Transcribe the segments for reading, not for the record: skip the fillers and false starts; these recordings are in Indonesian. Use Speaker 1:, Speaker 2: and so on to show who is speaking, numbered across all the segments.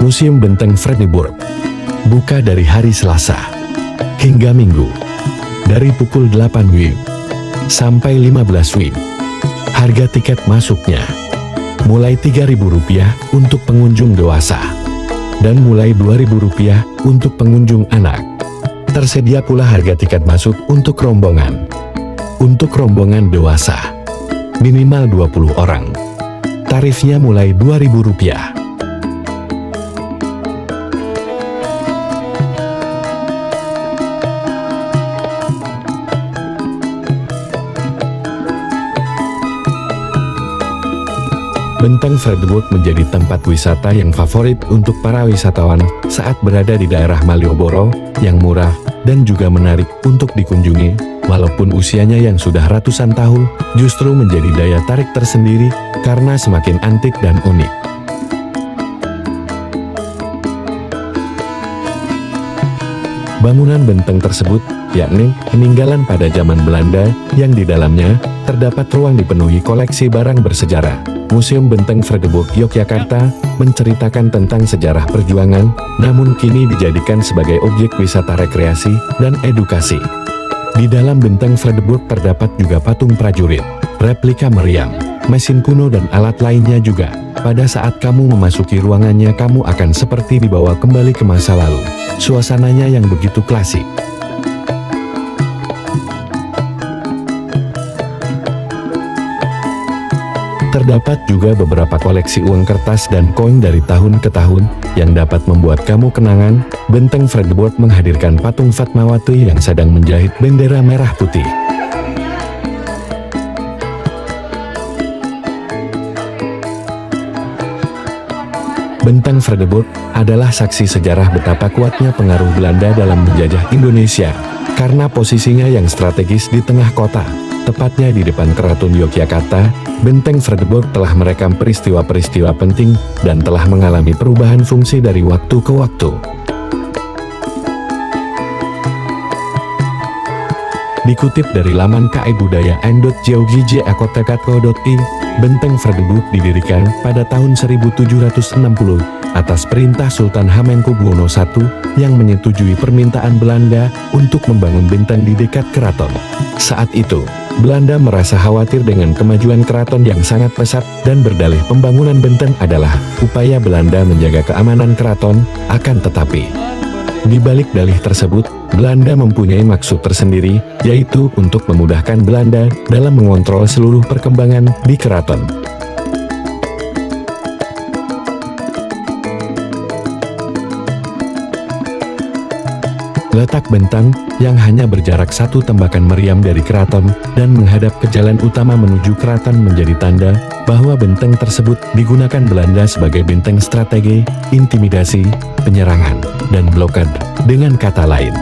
Speaker 1: Museum Benteng Vredenburg buka dari hari Selasa hingga Minggu dari pukul 8 WIB sampai 15 WIB. Harga tiket masuknya mulai Rp3.000 untuk pengunjung dewasa dan mulai Rp2.000 untuk pengunjung anak. Tersedia pula harga tiket masuk untuk rombongan. Untuk rombongan dewasa minimal 20 orang. Tarifnya mulai Rp2.000. Benteng Vredenburg menjadi tempat wisata yang favorit untuk para wisatawan saat berada di daerah Malioboro yang murah dan juga menarik untuk dikunjungi. Walaupun usianya yang sudah ratusan tahun, justru menjadi daya tarik tersendiri karena semakin antik dan unik. Bangunan benteng tersebut, yakni peninggalan pada zaman Belanda yang di dalamnya terdapat ruang dipenuhi koleksi barang bersejarah. Museum Benteng Vredenburg Yogyakarta menceritakan tentang sejarah perjuangan, namun kini dijadikan sebagai objek wisata rekreasi dan edukasi. Di dalam Benteng Vredenburg terdapat juga patung prajurit, replika meriam, mesin kuno dan alat lainnya juga. Pada saat kamu memasuki ruangannya, kamu akan seperti dibawa kembali ke masa lalu. Suasananya yang begitu klasik. Terdapat juga beberapa koleksi uang kertas dan koin dari tahun ke tahun yang dapat membuat kamu kenangan. Benteng Vredenburg menghadirkan patung Fatmawati yang sedang menjahit bendera merah putih. Benteng Vredenburg adalah saksi sejarah betapa kuatnya pengaruh Belanda dalam menjajah Indonesia, karena posisinya yang strategis di tengah kota. Tepatnya di depan Keraton Yogyakarta, Benteng Vredenburg telah merekam peristiwa-peristiwa penting dan telah mengalami perubahan fungsi dari waktu ke waktu. Dikutip dari laman ki.budaya.georgieakotekatko.i, Benteng Vredenburg didirikan pada tahun 1760 atas perintah Sultan Hamengkubuwono I yang menyetujui permintaan Belanda untuk membangun benteng di dekat keraton. Saat itu, Belanda merasa khawatir dengan kemajuan keraton yang sangat pesat dan berdalih pembangunan benteng adalah upaya Belanda menjaga keamanan keraton. Akan tetapi, di balik dalih tersebut, Belanda mempunyai maksud tersendiri, yaitu untuk memudahkan Belanda dalam mengontrol seluruh perkembangan di keraton. Letak benteng yang hanya berjarak 1 tembakan meriam dari keraton dan menghadap ke jalan utama menuju keraton menjadi tanda bahwa benteng tersebut digunakan Belanda sebagai benteng strategi, intimidasi, penyerangan, dan blokade. Dengan kata lain,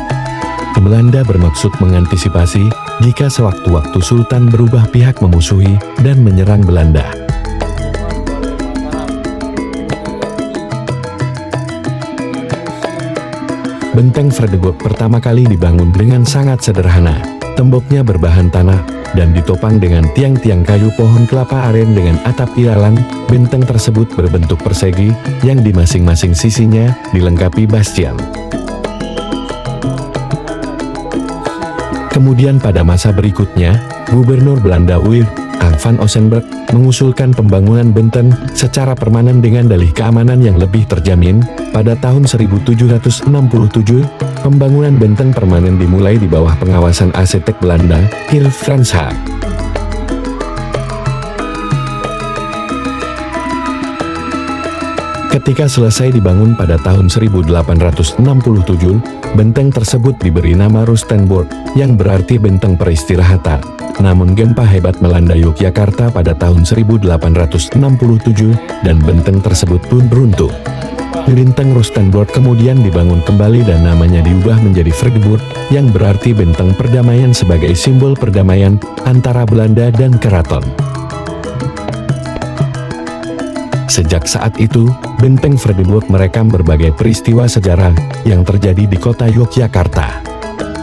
Speaker 1: Belanda bermaksud mengantisipasi jika sewaktu-waktu Sultan berubah pihak memusuhi dan menyerang Belanda. Benteng Vredenburg pertama kali dibangun dengan sangat sederhana. Temboknya berbahan tanah dan ditopang dengan tiang-tiang kayu pohon kelapa aren dengan atap ilalang. Benteng tersebut berbentuk persegi yang di masing-masing sisinya dilengkapi bastion. Kemudian pada masa berikutnya, Gubernur Belanda Willem van Ossenburg mengusulkan pembangunan benteng secara permanen dengan dalih keamanan yang lebih terjamin. Pada tahun 1767, pembangunan benteng permanen dimulai di bawah pengawasan arsitek Belanda, Hilf Frans Haak. Ketika selesai dibangun pada tahun 1867, benteng tersebut diberi nama Rustenburg, yang berarti benteng peristirahatan. Namun gempa hebat melanda Yogyakarta pada tahun 1867 dan benteng tersebut pun runtuh. Benteng Rustenburg kemudian dibangun kembali dan namanya diubah menjadi Vredenburg, yang berarti benteng perdamaian sebagai simbol perdamaian antara Belanda dan keraton. Sejak saat itu, Benteng Vredenburg merekam berbagai peristiwa sejarah yang terjadi di kota Yogyakarta.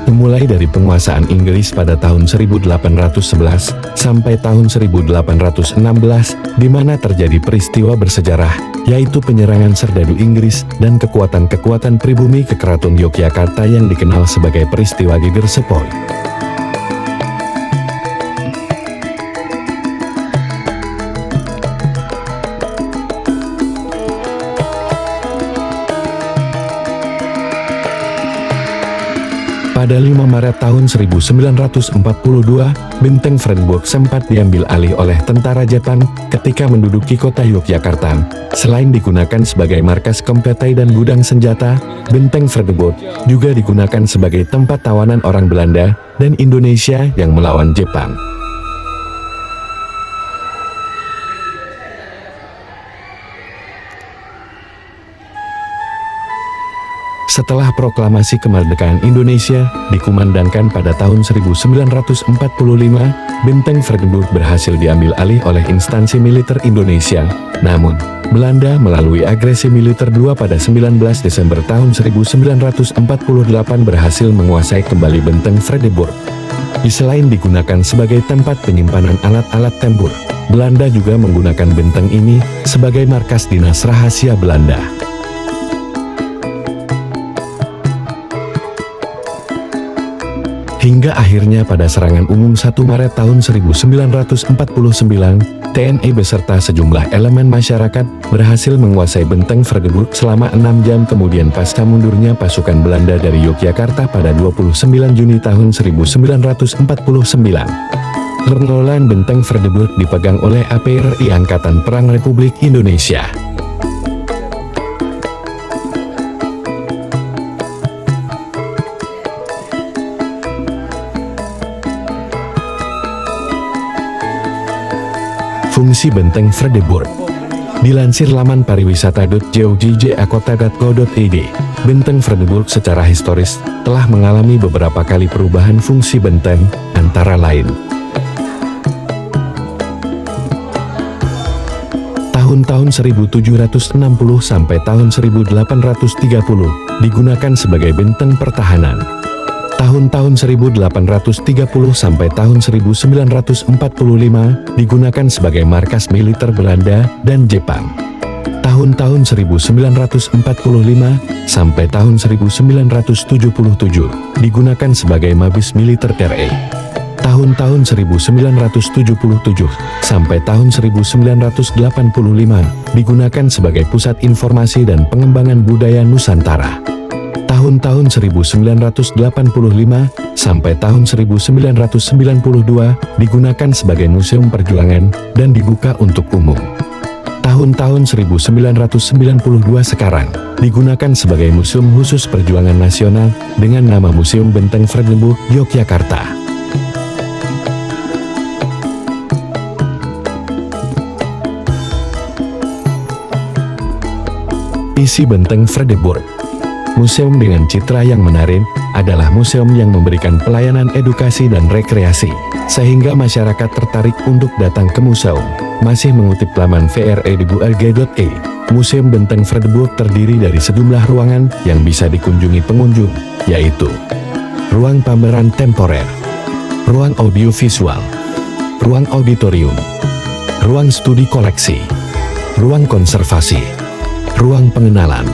Speaker 1: Dimulai dari penguasaan Inggris pada tahun 1811 sampai tahun 1816, di mana terjadi peristiwa bersejarah yaitu penyerangan serdadu Inggris dan kekuatan-kekuatan pribumi ke Keraton Yogyakarta yang dikenal sebagai peristiwa Geger Sepoi. Pada 5 Maret tahun 1942, Benteng Frederik sempat diambil alih oleh tentara Jepang ketika menduduki kota Yogyakarta. Selain digunakan sebagai markas kompetai dan gudang senjata, Benteng Frederik juga digunakan sebagai tempat tawanan orang Belanda dan Indonesia yang melawan Jepang. Setelah proklamasi kemerdekaan Indonesia dikumandangkan pada tahun 1945, Benteng Frederik berhasil diambil alih oleh instansi militer Indonesia. Namun, Belanda melalui agresi militer II pada 19 Desember tahun 1948 berhasil menguasai kembali Benteng Frederik. Selain digunakan sebagai tempat penyimpanan alat-alat tempur, Belanda juga menggunakan benteng ini sebagai markas dinas rahasia Belanda. Hingga akhirnya pada serangan umum 1 Maret tahun 1949, TNI beserta sejumlah elemen masyarakat berhasil menguasai Benteng Frederik selama 6 jam kemudian pasca mundurnya pasukan Belanda dari Yogyakarta pada 29 Juni tahun 1949. Pengelolaan Benteng Frederik dipegang oleh APRI Angkatan Perang Republik Indonesia. Fungsi Benteng Frederik. Dilansir laman pariwisata.jogjakota.go.id, Benteng Frederik secara historis telah mengalami beberapa kali perubahan fungsi benteng, antara lain tahun-tahun 1760 sampai tahun 1830 digunakan sebagai benteng pertahanan. Tahun-tahun 1830 sampai tahun 1945 digunakan sebagai markas militer Belanda dan Jepang. Tahun-tahun 1945 sampai tahun 1977 digunakan sebagai mabes militer RI. Tahun-tahun 1977 sampai tahun 1985 digunakan sebagai pusat informasi dan pengembangan budaya Nusantara. Tahun-tahun 1985 sampai tahun 1992 digunakan sebagai museum perjuangan dan dibuka untuk umum. Tahun-tahun 1992 sekarang digunakan sebagai museum khusus perjuangan nasional dengan nama Museum Benteng Frederik Yogyakarta. Isi Benteng Frederik. Museum dengan citra yang menarik adalah museum yang memberikan pelayanan edukasi dan rekreasi, sehingga masyarakat tertarik untuk datang ke museum. Masih mengutip laman vredburg.e, Museum Benteng Frederik terdiri dari sejumlah ruangan yang bisa dikunjungi pengunjung, yaitu ruang pameran temporer, ruang audiovisual, ruang auditorium, ruang studi koleksi, ruang konservasi, ruang pengenalan,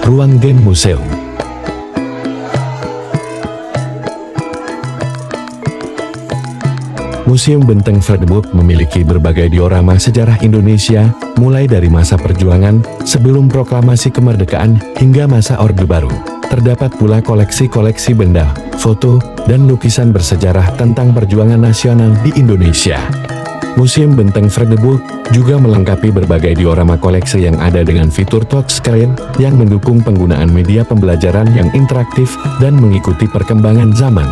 Speaker 1: ruang game museum. Museum Benteng Frederik memiliki berbagai diorama sejarah Indonesia, mulai dari masa perjuangan, sebelum proklamasi kemerdekaan, hingga masa Orde Baru. Terdapat pula koleksi-koleksi benda, foto, dan lukisan bersejarah tentang perjuangan nasional di Indonesia. Museum Benteng Frederik juga melengkapi berbagai diorama koleksi yang ada dengan fitur touchscreen yang mendukung penggunaan media pembelajaran yang interaktif dan mengikuti perkembangan zaman.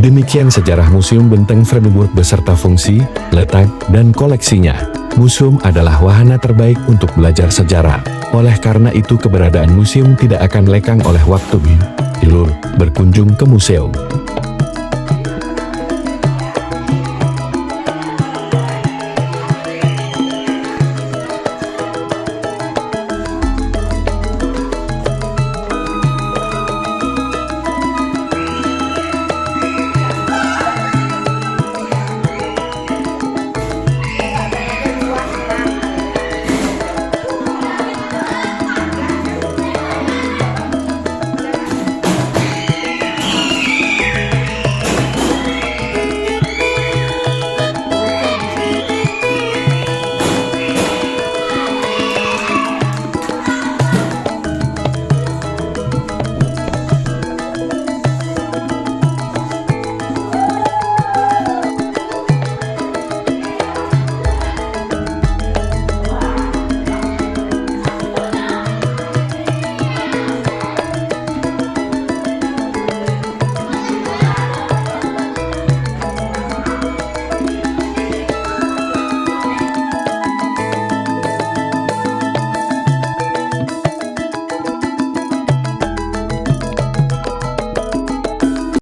Speaker 1: Demikian sejarah Museum Benteng Frederik beserta fungsi, letak, dan koleksinya. Museum adalah wahana terbaik untuk belajar sejarah. Oleh karena itu keberadaan museum tidak akan lekang oleh waktu. Berkunjung ke museum.